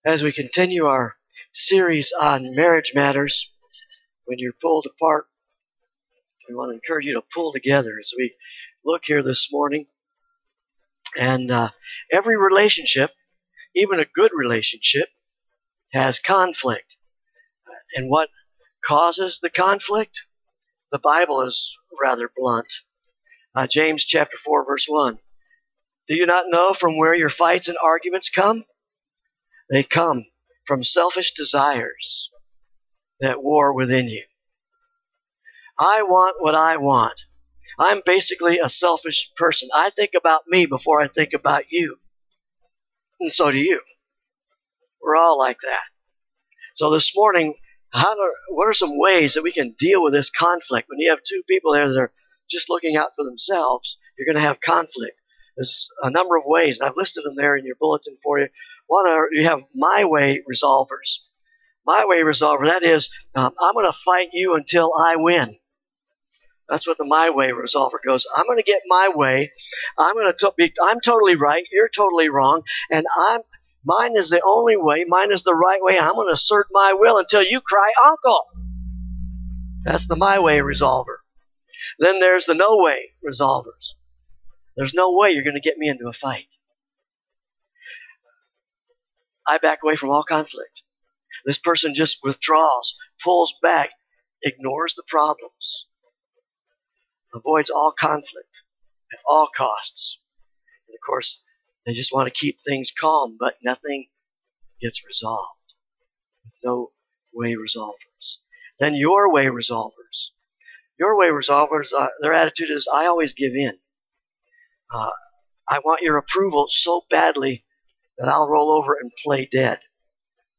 as we continue our series on marriage matters. When you're pulled apart, we want to encourage you to pull together as we look here this morning. And every relationship, even a good relationship, has conflict. And what causes the conflict? The Bible is rather blunt. James chapter 4, verse 1. Do you not know from where your fights and arguments come? They come from selfish desires that war within you. I want what I want. I'm basically a selfish person. I think about me before I think about you. And so do you. We're all like that. So this morning, what are some ways that we can deal with this conflict? When you have two people there that are just looking out for themselves, you're going to have conflict. There's a number of ways, and I've listed them there in your bulletin for you. One, you have my way resolvers. My way resolver, that is, I'm going to fight you until I win. That's what the my way resolver goes. I'm going to get my way. I'm totally right. You're totally wrong. And mine is the only way. Mine is the right way. I'm going to assert my will until you cry, uncle. That's the my way resolver. Then there's the no way resolvers. There's no way you're going to get me into a fight. I back away from all conflict. This person just withdraws, pulls back, ignores the problems, avoids all conflict at all costs. And of course, they just want to keep things calm, but nothing gets resolved. No way resolvers. Then your way resolvers. Your way resolvers, their attitude is, I always give in. I want your approval so badly that I'll roll over and play dead.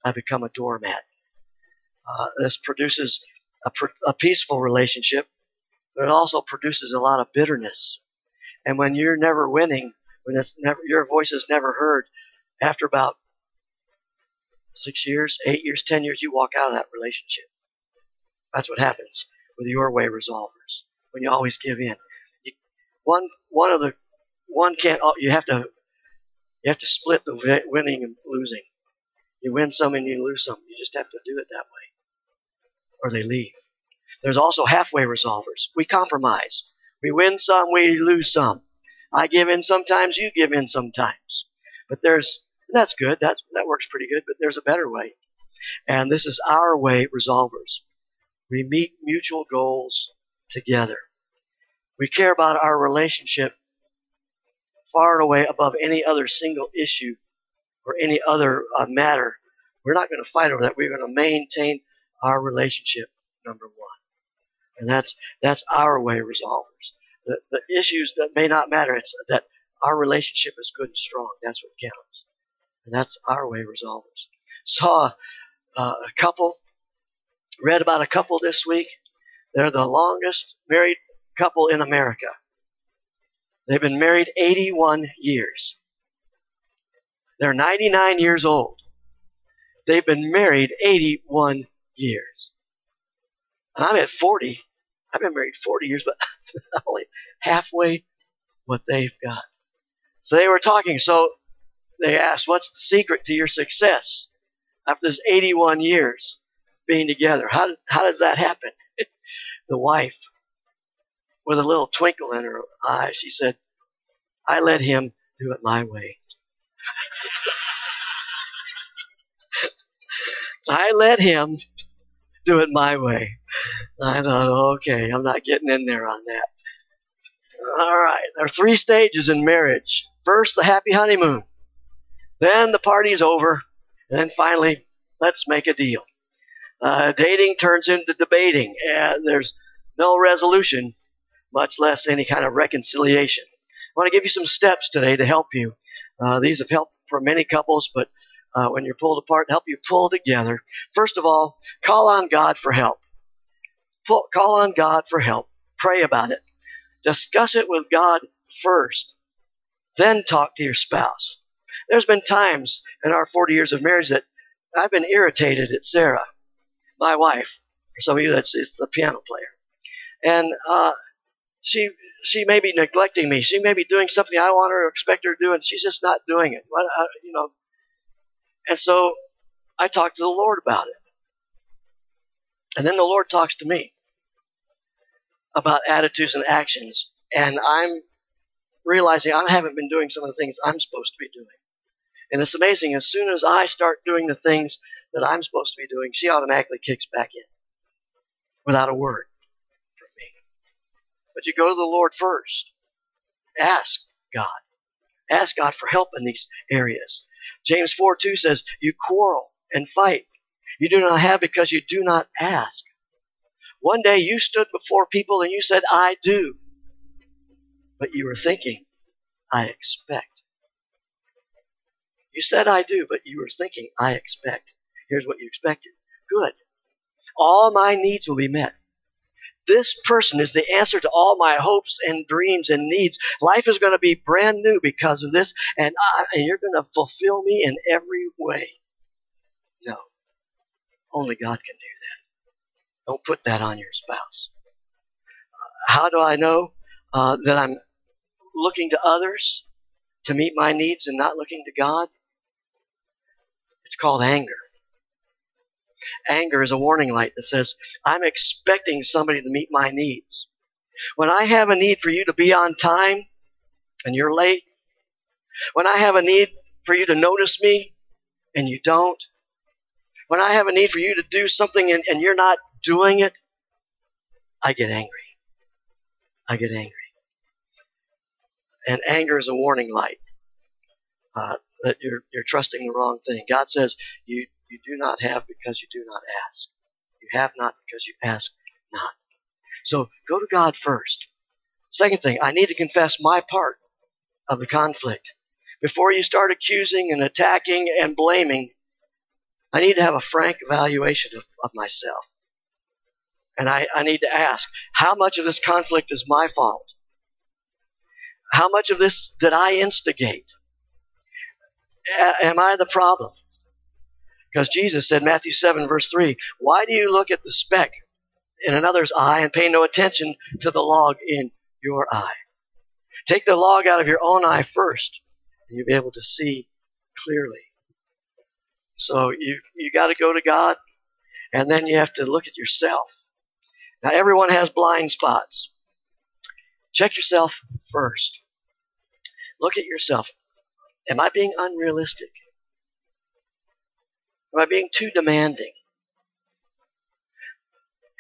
I become a doormat. This produces a peaceful relationship, but it also produces a lot of bitterness. And when you're never winning, when your voice is never heard, after about 6 years, 8 years, 10 years, you walk out of that relationship. That's what happens with your way resolvers. When you always give in, you have to split the winning and losing. You win some and you lose some. You just have to do it that way, or they leave. There's also halfway resolvers. We compromise. We win some, we lose some. I give in sometimes, you give in sometimes. But that's good. That works pretty good. But there's a better way, and this is our way resolvers. We meet mutual goals together. We care about our relationship far and away above any other single issue or any other matter. We're not going to fight over that. We're going to maintain our relationship, number one. And that's our way resolvers. The issues that may not matter, it's that our relationship is good and strong. That's what counts. And that's our way resolvers. Saw read about a couple this week. They're the longest married couple in America. They've been married 81 years. They're 99 years old. They've been married 81 years. And I'm at 40. I've been married 40 years, but only halfway what they've got. So they were talking. So they asked, what's the secret to your success after this 81 years being together? How does that happen? The wife, with a little twinkle in her eye, she said, I let him do it my way. I let him do it my way. I thought, okay, I'm not getting in there on that. All right, there are 3 stages in marriage. First, the happy honeymoon. Then the party's over. And then finally, let's make a deal. Dating turns into debating. And there's no resolution, much less any kind of reconciliation. I want to give you some steps today to help you. These have helped for many couples, but when you're pulled apart, help you pull together. First of all, call on God for help. Call on God for help. Pray about it. Discuss it with God first. Then talk to your spouse. There's been times in our 40 years of marriage that I've been irritated at Sarah, my wife. For some of you, it's the piano player. And she may be neglecting me. She may be doing something I want her or expect her to do, and she's just not doing it. And so I talk to the Lord about it. And then the Lord talks to me about attitudes and actions. And I'm realizing I haven't been doing some of the things I'm supposed to be doing. And it's amazing, as soon as I start doing the things that I'm supposed to be doing, she automatically kicks back in without a word from me. But you go to the Lord first. Ask God. Ask God for help in these areas. James 4:2 says, you quarrel and fight. You do not have because you do not ask. One day you stood before people and you said, I do. But you were thinking, I expect. You said I do, but you were thinking, I expect. Here's what you expected. Good. All my needs will be met. This person is the answer to all my hopes and dreams and needs. Life is going to be brand new because of this, and you're going to fulfill me in every way. No. Only God can do that. Don't put that on your spouse. How do I know that I'm looking to others to meet my needs and not looking to God? It's called anger. Anger is a warning light that says, I'm expecting somebody to meet my needs. When I have a need for you to be on time and you're late, when I have a need for you to notice me and you don't, when I have a need for you to do something and you're not doing it, I get angry. I get angry. And anger is a warning light that you're trusting the wrong thing. God says, you do not have because you do not ask. You have not because you ask not. So go to God first. Second thing, I need to confess my part of the conflict. Before you start accusing and attacking and blaming, I need to have a frank evaluation of myself. And I need to ask, how much of this conflict is my fault? How much of this did I instigate? Am I the problem? Because Jesus said, Matthew 7, verse 3, why do you look at the speck in another's eye and pay no attention to the log in your eye? Take the log out of your own eye first, and you'll be able to see clearly. So you got to go to God, and then you have to look at yourself. Now, everyone has blind spots. Check yourself first. Look at yourself. Am I being unrealistic? Am I being too demanding?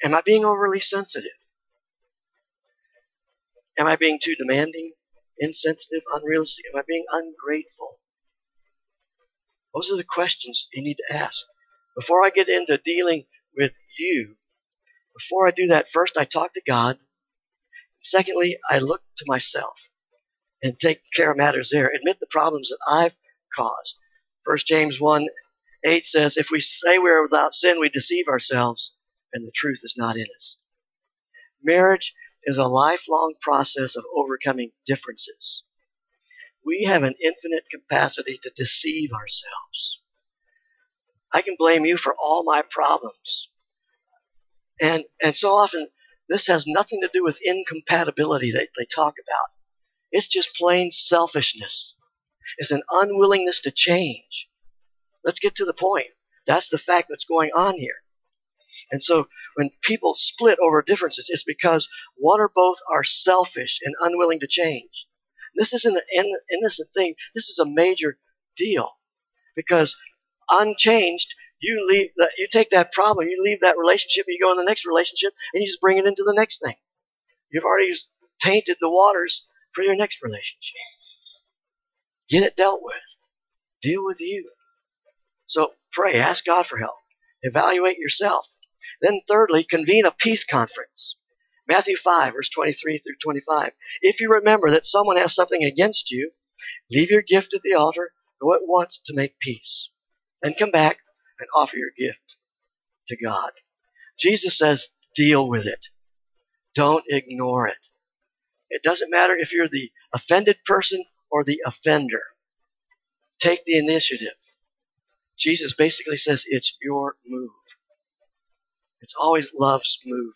Am I being overly sensitive? Am I being too demanding, insensitive, unrealistic? Am I being ungrateful? Those are the questions you need to ask. Before I get into dealing with you, before I do that, first I talk to God. Secondly, I look to myself and take care of matters there. Admit the problems that I've caused. 1 James 1:8 says, if we say we are without sin, we deceive ourselves, and the truth is not in us. Marriage is a lifelong process of overcoming differences. We have an infinite capacity to deceive ourselves. I can blame you for all my problems. And so often, this has nothing to do with incompatibility that they talk about. It's just plain selfishness. It's an unwillingness to change. Let's get to the point. That's the fact that's going on here. And so when people split over differences, it's because one or both are selfish and unwilling to change. This isn't an innocent thing. This is a major deal. Because unchanged, you take that problem, you leave that relationship, you go in the next relationship, and you just bring it into the next thing. You've already tainted the waters for your next relationship. Get it dealt with. Deal with you. So pray, ask God for help. Evaluate yourself. Then thirdly, convene a peace conference. Matthew 5, verse 23 through 25. If you remember that someone has something against you, leave your gift at the altar, go at once to make peace. Then come back and offer your gift to God. Jesus says, deal with it. Don't ignore it. It doesn't matter if you're the offended person or the offender. Take the initiative. Jesus basically says it's your move. It's always love's move.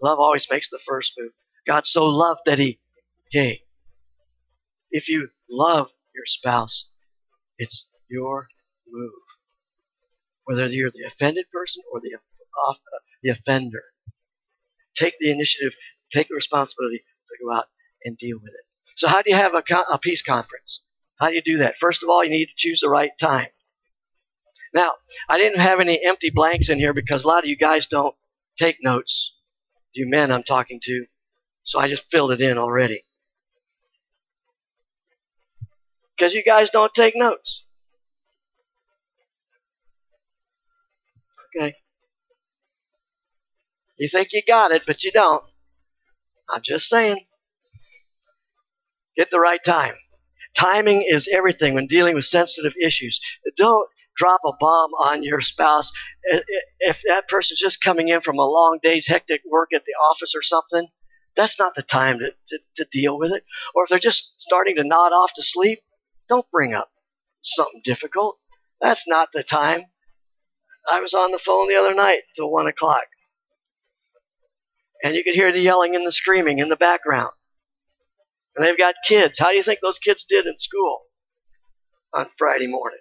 Love always makes the first move. God so loved that He gave. If you love your spouse, it's your move. whether you're the offended person or the offender. Take the initiative, take the responsibility to go out and deal with it. So how do you have a peace conference? How do you do that? First of all, you need to choose the right time. Now, I didn't have any empty blanks in here because a lot of you guys don't take notes. You men I'm talking to. So I just filled it in already. Because you guys don't take notes. Okay. You think you got it, but you don't. I'm just saying. Get the right time. Timing is everything when dealing with sensitive issues. Don't drop a bomb on your spouse. If that person's just coming in from a long day's hectic work at the office or something, that's not the time to deal with it. Or if they're just starting to nod off to sleep, don't bring up something difficult. That's not the time. I was on the phone the other night till 1 o'clock. And you could hear the yelling and the screaming in the background. And they've got kids. How do you think those kids did in school on Friday morning?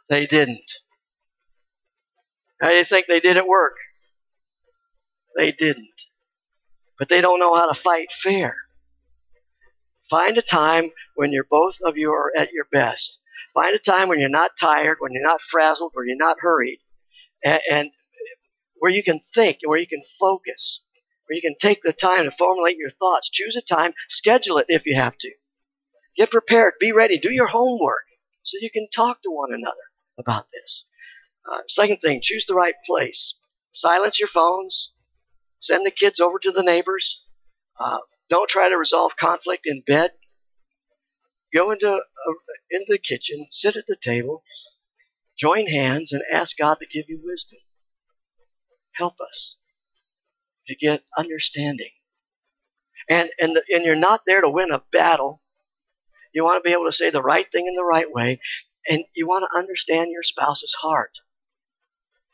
They didn't. How do you think they did at work? They didn't. But they don't know how to fight fair. Find a time when both of you are at your best. Find a time when you're not tired, when you're not frazzled, when you're not hurried, and where you can think, where you can focus, where you can take the time to formulate your thoughts. Choose a time, schedule it if you have to. Get prepared, be ready, do your homework so you can talk to one another about this. Second thing, choose the right place. Silence your phones. Send the kids over to the neighbors. Don't try to resolve conflict in bed. Go into the kitchen, sit at the table, join hands, and ask God to give you wisdom. Help us to get understanding. And you're not there to win a battle. You want to be able to say the right thing in the right way, and you want to understand your spouse's heart.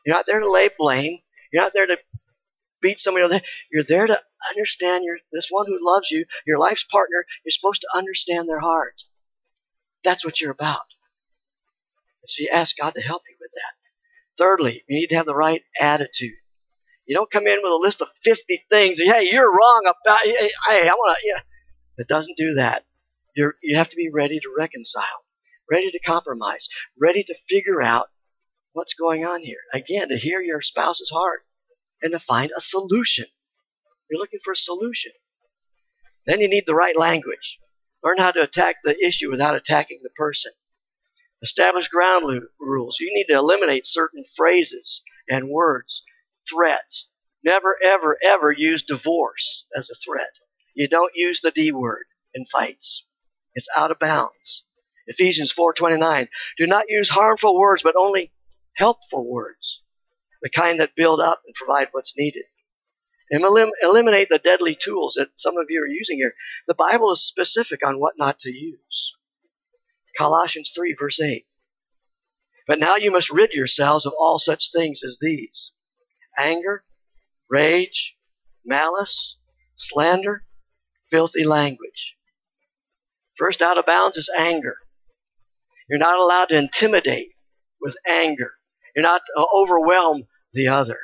You're not there to lay blame. You're not there to beat somebody else. You're there to understand this one who loves you, your life's partner. You're supposed to understand their heart. That's what you're about. So you ask God to help you with that. Thirdly, you need to have the right attitude. You don't come in with a list of 50 things. Hey, you're wrong about. Hey, I want to. Yeah. It doesn't do that. You have to be ready to reconcile, ready to compromise, ready to figure out what's going on here. Again, to hear your spouse's heart and to find a solution. You're looking for a solution. Then you need the right language. Learn how to attack the issue without attacking the person. Establish ground rules. You need to eliminate certain phrases and words, threats. Never, ever, ever use divorce as a threat. You don't use the D word in fights. It's out of bounds. Ephesians 4:29. Do not use harmful words, but only helpful words, the kind that build up and provide what's needed. And eliminate the deadly tools that some of you are using here. The Bible is specific on what not to use. Colossians 3, verse 8. But now you must rid yourselves of all such things as these: anger, rage, malice, slander, filthy language. First out of bounds is anger. You're not allowed to intimidate with anger. You're not to overwhelm the other.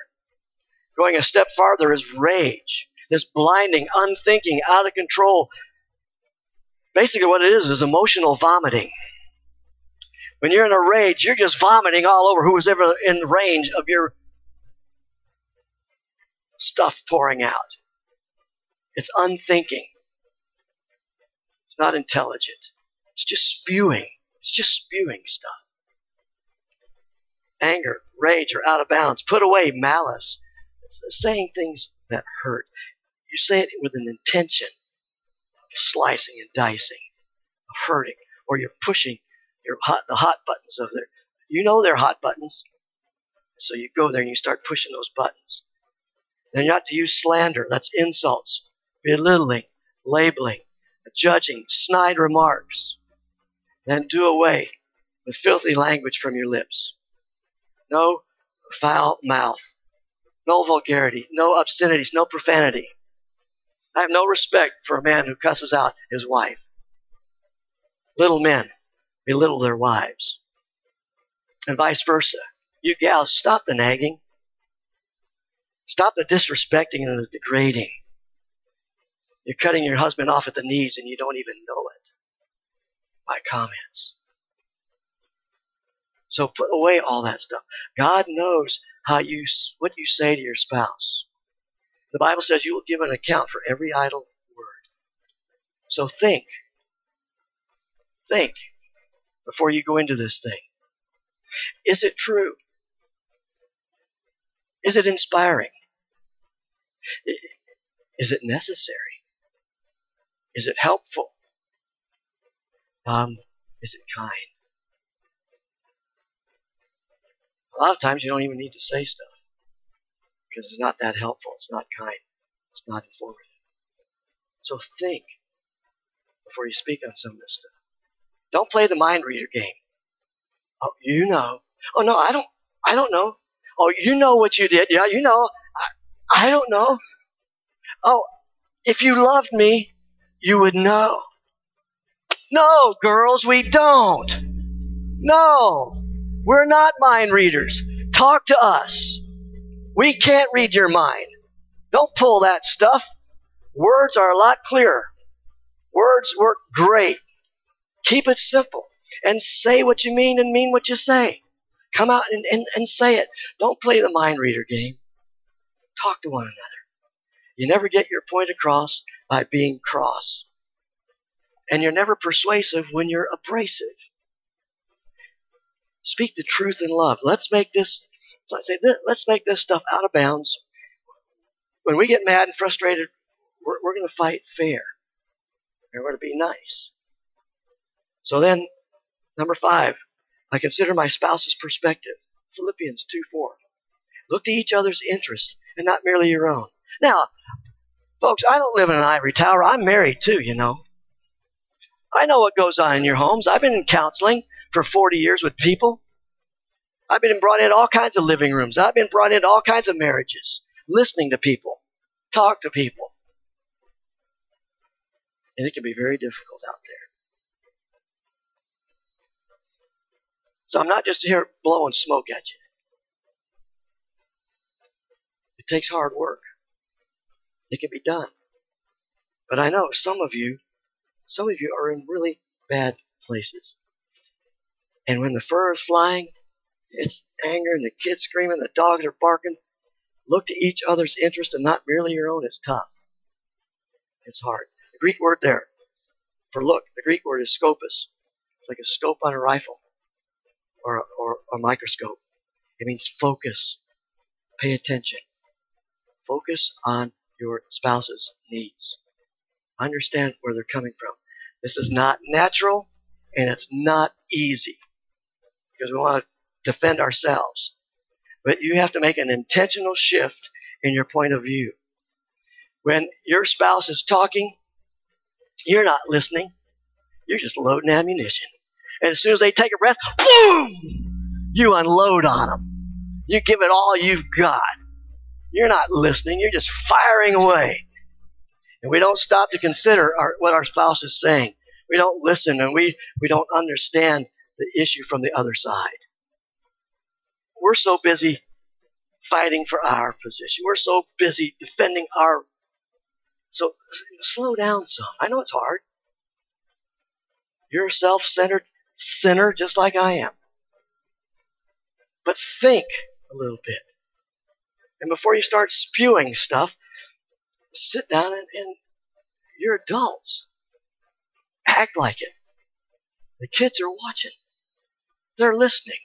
Going a step farther is rage. This blinding, unthinking, out of control. Basically what it is emotional vomiting. When you're in a rage, you're just vomiting all over who was ever in range of your stuff pouring out. It's unthinking. It's not intelligent. It's just spewing. It's just spewing stuff. Anger, rage are out of bounds. Put away malice. It's saying things that hurt. You say it with an intention of slicing and dicing, of hurting, or you're pushing the hot buttons of their. You know they're hot buttons, so you go there and you start pushing those buttons. Then you're not to use slander. That's insults, belittling, labeling, judging, snide remarks. Then do away with filthy language from your lips. No foul mouth, no vulgarity, no obscenities, no profanity. I have no respect for a man who cusses out his wife. Little men belittle their wives. And vice versa. You gals, stop the nagging. Stop the disrespecting and the degrading. You're cutting your husband off at the knees and you don't even know it by comments. So put away all that stuff. God knows what you say to your spouse. The Bible says you will give an account for every idle word. So think before you go into this thing. Is it true? Is it inspiring? Is it necessary? Is it helpful? Is it kind? A lot of times you don't even need to say stuff because it's not that helpful. It's not kind. It's not informative. So think before you speak on some of this stuff. Don't play the mind reader game. Oh, you know. Oh, no, I don't know. Oh, you know what you did. Yeah, you know. I don't know. Oh, if you loved me, you would know. No, girls, we don't. No. We're not mind readers. Talk to us. We can't read your mind. Don't pull that stuff. Words are a lot clearer. Words work great. Keep it simple. And say what you mean and mean what you say. Come out and say it. Don't play the mind reader game. Talk to one another. You never get your point across by being cross. And you're never persuasive when you're abrasive. Speak the truth in love. Let's make this stuff out of bounds. When we get mad and frustrated, we're going to fight fair. We're going to be nice. So then, number 5, I consider my spouse's perspective. Philippians 2:4. Look to each other's interests and not merely your own. Now, folks, I don't live in an ivory tower. I'm married too, you know. I know what goes on in your homes. I've been in counseling for 40 years with people. I've been brought into all kinds of living rooms. I've been brought into all kinds of marriages, listening to people, talk to people. And it can be very difficult out there. So I'm not just here blowing smoke at you. It takes hard work. It can be done. But I know some of you are in really bad places. And when the fur is flying, it's anger and the kids screaming, the dogs are barking. Look to each other's interest and not merely your own. It's tough. It's hard. The Greek word there for look, the Greek word is scopus. It's like a scope on a rifle or a microscope. It means focus. Pay attention. Focus on your spouse's needs. Understand where they're coming from. This is not natural and it's not easy because we want to defend ourselves. But you have to make an intentional shift in your point of view. When your spouse is talking, you're not listening. You're just loading ammunition. And as soon as they take a breath, boom! You unload on them. You give it all you've got. You're not listening. You're just firing away. And we don't stop to consider what our spouse is saying. We don't listen and we don't understand the issue from the other side. We're so busy fighting for our position. We're so busy defending our... So slow down some. I know it's hard. You're a self-centered sinner just like I am. But think a little bit. And before you start spewing stuff, sit down and you're adults. Act like it. The kids are watching. They're listening.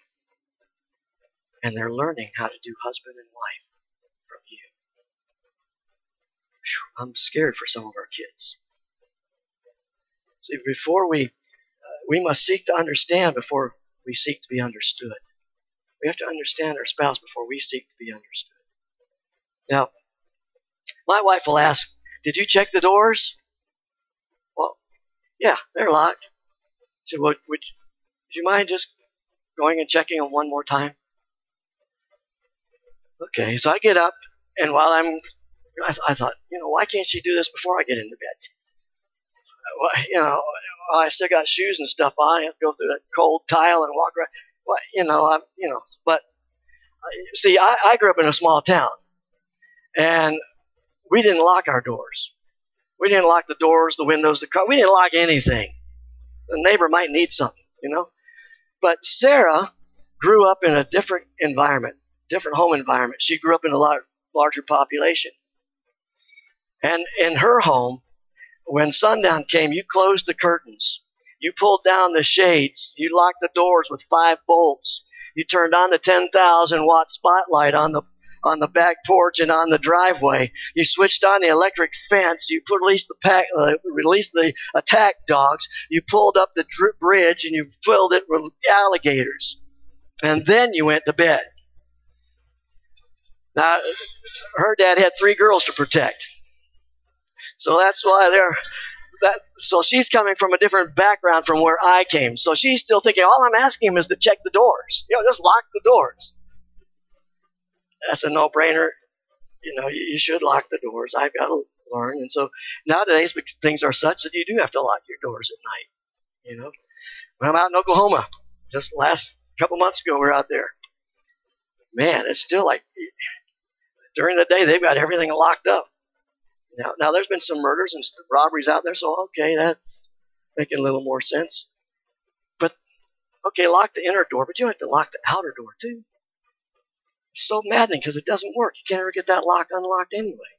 And they're learning how to do husband and wife from you. Whew, I'm scared for some of our kids. See, before we must seek to understand before we seek to be understood. We have to understand our spouse before we seek to be understood. Now, my wife will ask, did you check the doors? Well, yeah, they're locked. She said, well, would you mind just going and checking them one more time? Okay, so I get up, and while I thought, why can't she do this before I get into bed? Well, I still got shoes and stuff on. I have to go through that cold tile and walk around. Well, but see, I grew up in a small town, and we didn't lock our doors. We didn't lock the doors, the windows, the car. We didn't lock anything. The neighbor might need something. But Sarah grew up in a different environment, different home environment. She grew up in a larger population. And in her home, when sundown came, you closed the curtains. You pulled down the shades. You locked the doors with 5 bolts. You turned on the 10,000-watt spotlight on the back porch and on the driveway. You switched on the electric fence. You released the attack dogs. You pulled up the bridge and you filled it with alligators. And then you went to bed. Now, her dad had 3 girls to protect. So that's why so she's coming from a different background from where I came. So she's still thinking, all I'm asking him is to check the doors. Just lock the doors. That's a no-brainer. You should lock the doors. I've got to learn. And so nowadays things are such that you do have to lock your doors at night. When I'm out in Oklahoma, just last couple months ago, we were out there. Man, it's still like during the day they've got everything locked up. Now there's been some murders and robberies out there, so okay, that's making a little more sense. But okay, lock the inner door, but you have to lock the outer door too. It's so maddening because it doesn't work. You can't ever get that lock unlocked anyway.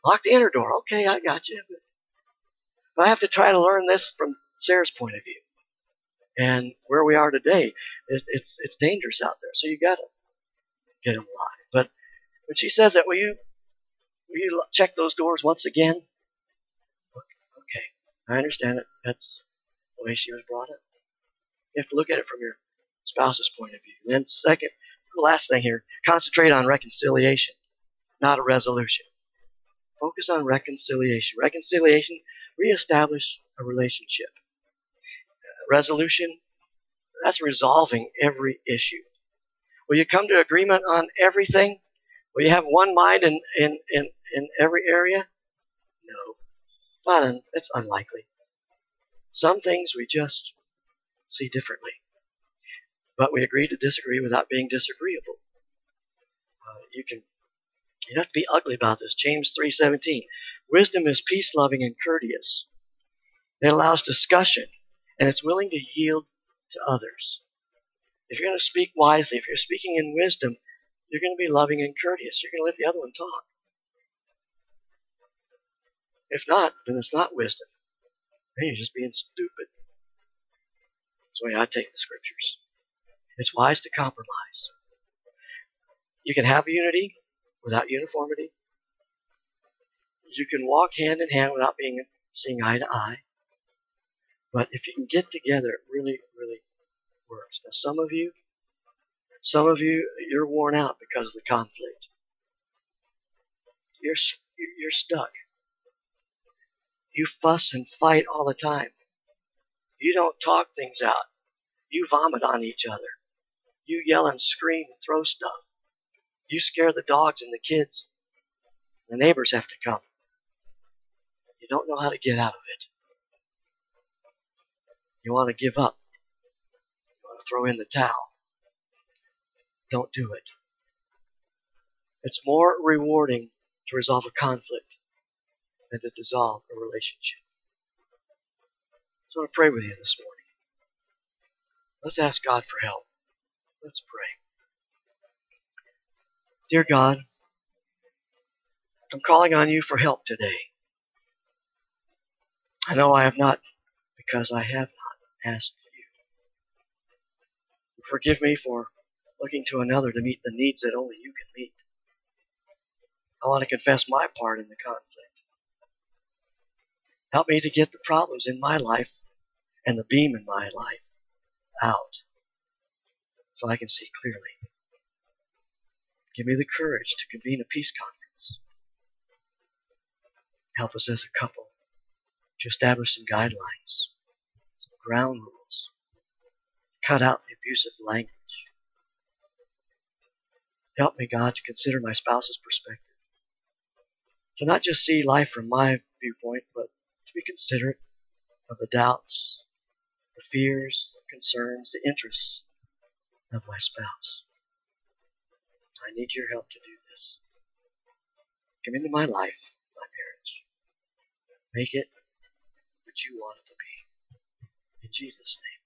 Lock the inner door. Okay, I got you. But I have to try to learn this from Sarah's point of view. And where we are today, it's dangerous out there. So you got to get them locked. But when she says that, will you check those doors once again? Okay, I understand it. That's the way she was brought up. You have to look at it from your spouse's point of view. And then second, the last thing here, concentrate on reconciliation, not a resolution. Focus on reconciliation. Reconciliation, reestablish a relationship. Resolution, that's resolving every issue. Will you come to agreement on everything? Will you have one mind in every area? No. It's unlikely. Some things we just see differently. But we agree to disagree without being disagreeable. You don't have to be ugly about this. James 3:17. Wisdom is peace-loving and courteous. It allows discussion, and it's willing to yield to others. If you're going to speak wisely, if you're speaking in wisdom, you're going to be loving and courteous. You're going to let the other one talk. If not, then it's not wisdom. Then you're just being stupid. That's the way I take the scriptures. It's wise to compromise. You can have unity without uniformity. You can walk hand in hand without seeing eye to eye. But if you can get together, it really, really works. Now, some of you, you're worn out because of the conflict. You're stuck. You fuss and fight all the time. You don't talk things out. You vomit on each other. You yell and scream and throw stuff. You scare the dogs and the kids. The neighbors have to come. You don't know how to get out of it. You want to give up. You want to throw in the towel. Don't do it. It's more rewarding to resolve a conflict than to dissolve a relationship. So I want to pray with you this morning. Let's ask God for help. Let's pray. Dear God, I'm calling on you for help today. I know I have not because I have not asked you. Forgive me for looking to another to meet the needs that only you can meet. I want to confess my part in the conflict. Help me to get the problems in my life and the beam in my life out so I can see clearly. Give me the courage to convene a peace conference. Help us as a couple to establish some guidelines, some ground rules. Cut out the abusive language. Help me, God, to consider my spouse's perspective. To not just see life from my viewpoint, but to be considerate of the doubts the fears, the concerns, the interests of my spouse. I need your help to do this. Come into my life, my marriage. Make it what you want it to be. In Jesus' name.